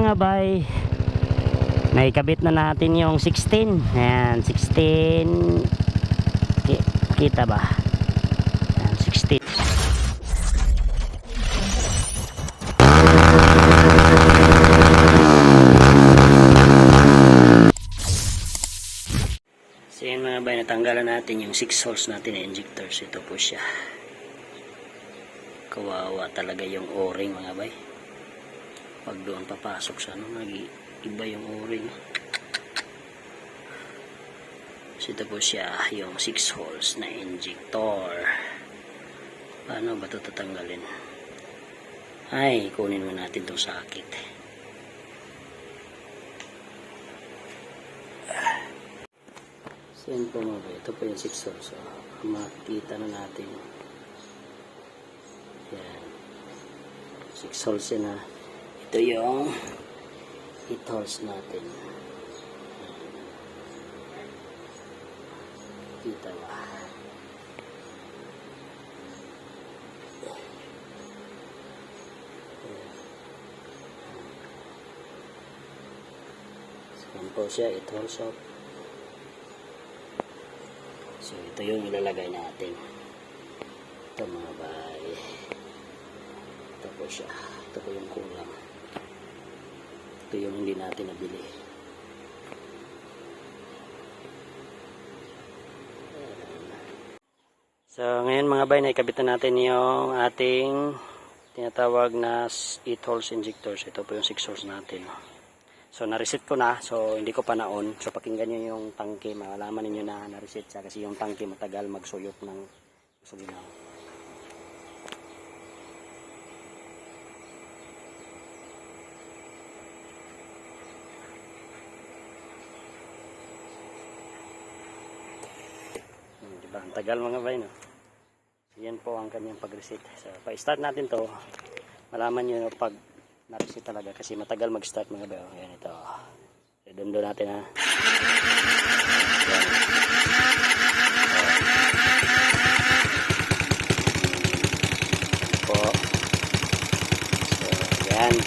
mga bay, may kabit na natin yung 16. Ayan, 16. Kita ba? Ayan, 16. So yun mga bay, natanggalan natin yung 6 holes natin na injectors. Ito po siya. Kawawa talaga yung o-ring mga bay. Pag doon papasok sa iba yung o-ring. So ito po siya, yung 6 holes na injector. Paano ba ito tatanggalin? Ay, kunin mo natin itong sakit. So yun po mga bay, ito po yung 6 holes. So, makikita na natin. Yan. 6 holes yan na. Ito yung 8 holes natin. Kita ba? So yan po siya, 8 holes up. So ito yung ilalagay natin. Ito mga bay. Ito po siya. Ito po yung kulang. Ito yung hindi natin nabili. So ngayon mga bay, naikabit na natin yung ating tinatawag na 8 holes injectors. Ito po yung 6 holes natin. So na-reset ko na. So hindi ko pa na-on. So pakinggan nyo yung tangke. Malalaman ninyo na na-reset siya. Kasi yung tangke matagal magsuyok ng gasolina. Diba? Ang tagal mga bay, no? So, yan po ang kanyang pag-reset. So pa-start natin to. Malaman nyo pag na-reset talaga kasi matagal mag-start mga bay. Ayan ito. Redondo natin ha. Ayan. Po. So ayan.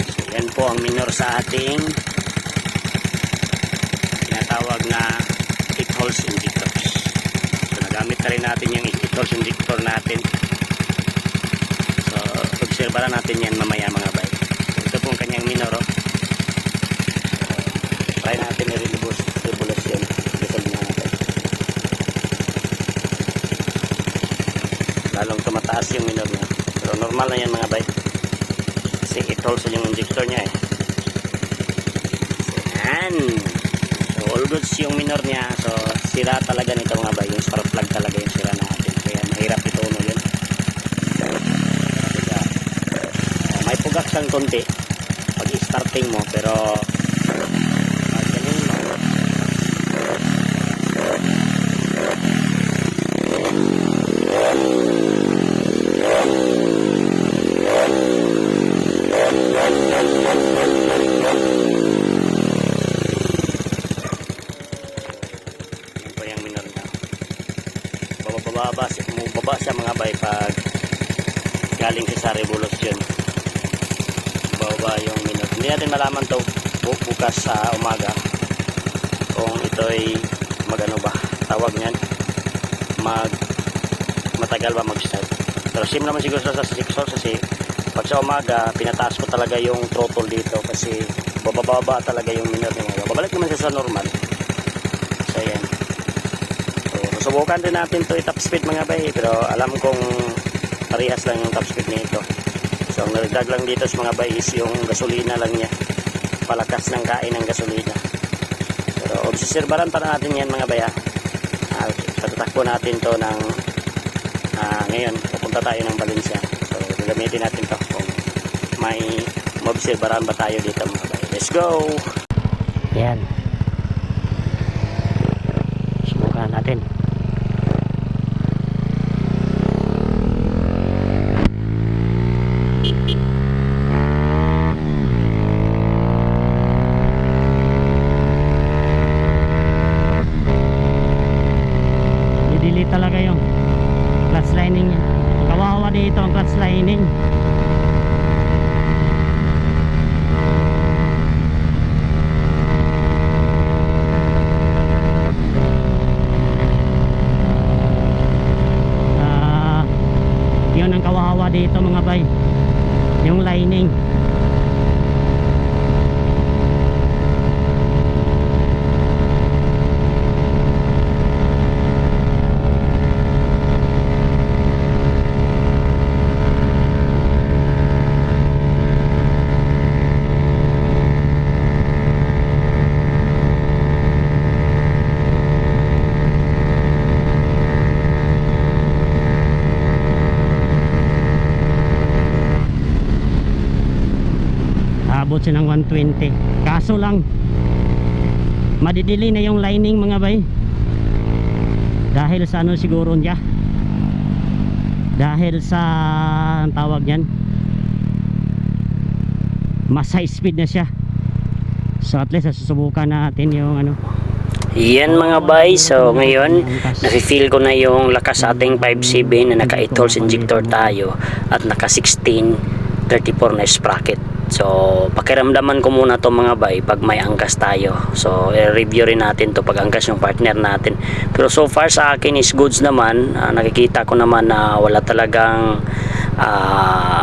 So yan po ang minor sa ating tinatawag na 8 holes injectors. So nagamit na rin natin yung 8 holes injector natin. So obserbahan natin yan mamaya mga bay. So, ito po ang kanyang minor. Try natin i-revolve yun. Resolve natin. Lalong tumataas yung minor niya. Pero normal na yan mga bay. Kasi 8 holes yung injector niya eh. So yan. So all goods yung minor niya. So sira talaga nito mga bay. Yung spark plug talaga yung sira natin. Kaya mahirap ito yun. May pugak siyang konti pag i-starting mo. Pero ganun mo. Yan po yung minor niya. Bumababa siya mga bay pag galing siya sa revolution. Baba yung minor. Hindi natin malaman to bukas sa umaga kung ito ay magano ba tawag niyan, matagal ba mag-start. Pero sim naman siguro sa 6 hours kasi pag sa umaga pinataas ko talaga yung throttle dito kasi bababa talaga yung minor niya. Babalik naman siya sa normal. So yan. So susubukan din natin to i-top speed mga bay, pero alam kong parehas lang yung top speed nito. So ang nagdag lang dito sa mga bay is yung gasolina lang niya. Palakas ng kain ng gasolina. Pero obserbaran pa natin yan mga bay ha. Patatakbo natin to ng ngayon. Pupunta tayo ng Valencia. So gagamitin natin to kung may mobserbaran ba tayo dito mga bay. Let's go! Yan. Subukan natin. Talaga yung clutch lining niya. Kawawa dito ang clutch lining. Aabot siya ng 120. Kaso lang madidili na yung lining mga bay. Dahil sa ano siguro niya. Dahil sa ang tawag niyan, mas high speed na siya. So at least susubukan natin yung ano. Yan mga bay, so ngayon nafe-feel ko na yung lakas sa ating 5.7 na naka 8 holes injector tayo at naka 16.34 na sprocket. So pakiramdaman ko muna to mga bay pag may angkas tayo. So i-review rin natin to pag angkas yung partner natin. Pero so far sa akin is goods naman. Nakikita ko naman na wala talagang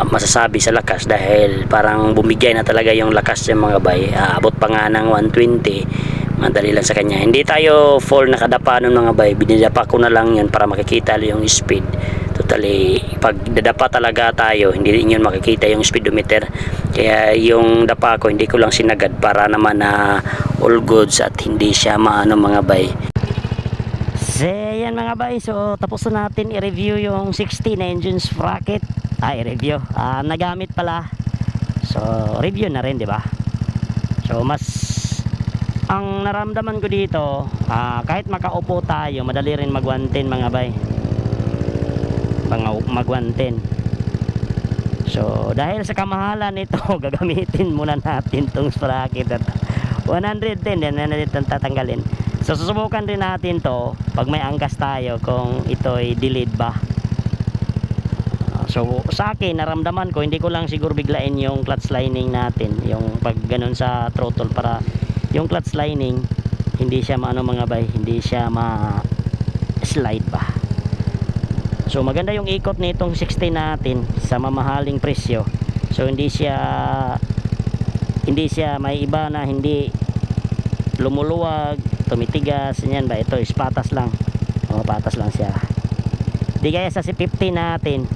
masasabi sa lakas dahil parang bumigay na talaga yung lakas ng mga bay. Abot pa nga ng 120. Madali lang sa kanya. Hindi tayo full nakadapa ng mga bay. Binidapa ko na lang yun para makikita yung speed. Totally, pag dadapa talaga tayo, hindi rin yun makikita yung speedometer. Kaya yung dapa ko, hindi ko lang sinagad para naman na all goods at hindi siya maano mga bay. So, yan mga bay. So, tapos na natin i-review yung 16 na engine sprocket. I-review. Nagamit pala. So, review na rin, di ba? So, mas ang naramdaman ko dito, kahit makaupo tayo, madali rin mag 110 mga bay. Mag 110. So dahil sa kamahalan nito, gagamitin muna natin tong sprocket at 110 din natin tatanggalin. So susubukan rin natin to pag may angkas tayo kung ito ay delayed ba. So sa akin naramdaman ko, hindi ko lang siguro biglain yung clutch lining natin, yung pag ganun sa throttle, para yung clutch lining hindi siya maano mga bay, hindi siya ma slide ba. So maganda yung ikot nitong 16 natin sa mamahaling presyo. So hindi siya may iba na hindi lumuluwag, tumitigas, yan ba. Ito is patas lang. Patas lang siya. Di gaya sa C50 natin,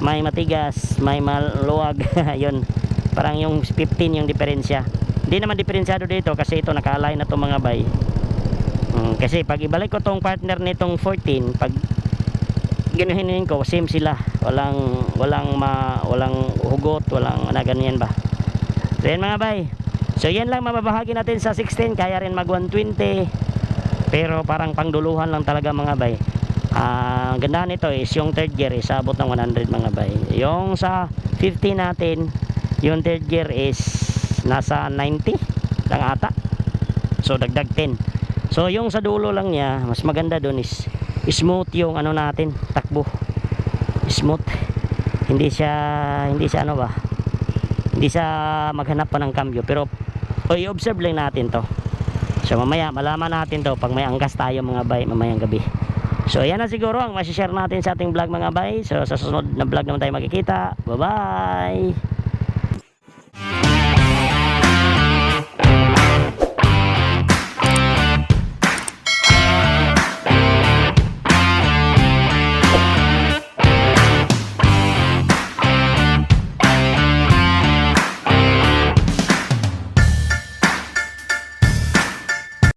may matigas, may maluwag. Yun, parang yung 15 yung diferensya. Hindi naman diferensyado dito kasi ito naka-align na to mga bay. Kasi pag ibalik ko tong partner nitong 14, pag ginuhinin ko, same sila. Walang hugot, walang ganyan ba. So yan mga bay. So yan lang mababahagi natin sa 16, kaya rin mag 120. Pero parang pangduluhan lang talaga mga bay. Ang ganda nito is yung third gear is abot ng 100 mga bay. Yung sa 50 natin, yung third gear is nasa 90 lang ata. So dagdag 10. So yung sa dulo lang niya, mas maganda doon is smooth yung ano natin, takbo. Smooth. Hindi siya ano ba? Hindi siya maghanap pa ng cambio, pero i-observe lang natin to. So mamaya malaman natin to pag may angkas tayo mga bay mamayang gabi. So yan na siguro ang ma-share natin sa ating vlog mga bay. So sa susunod na vlog naman tayo magkikita. Bye bye.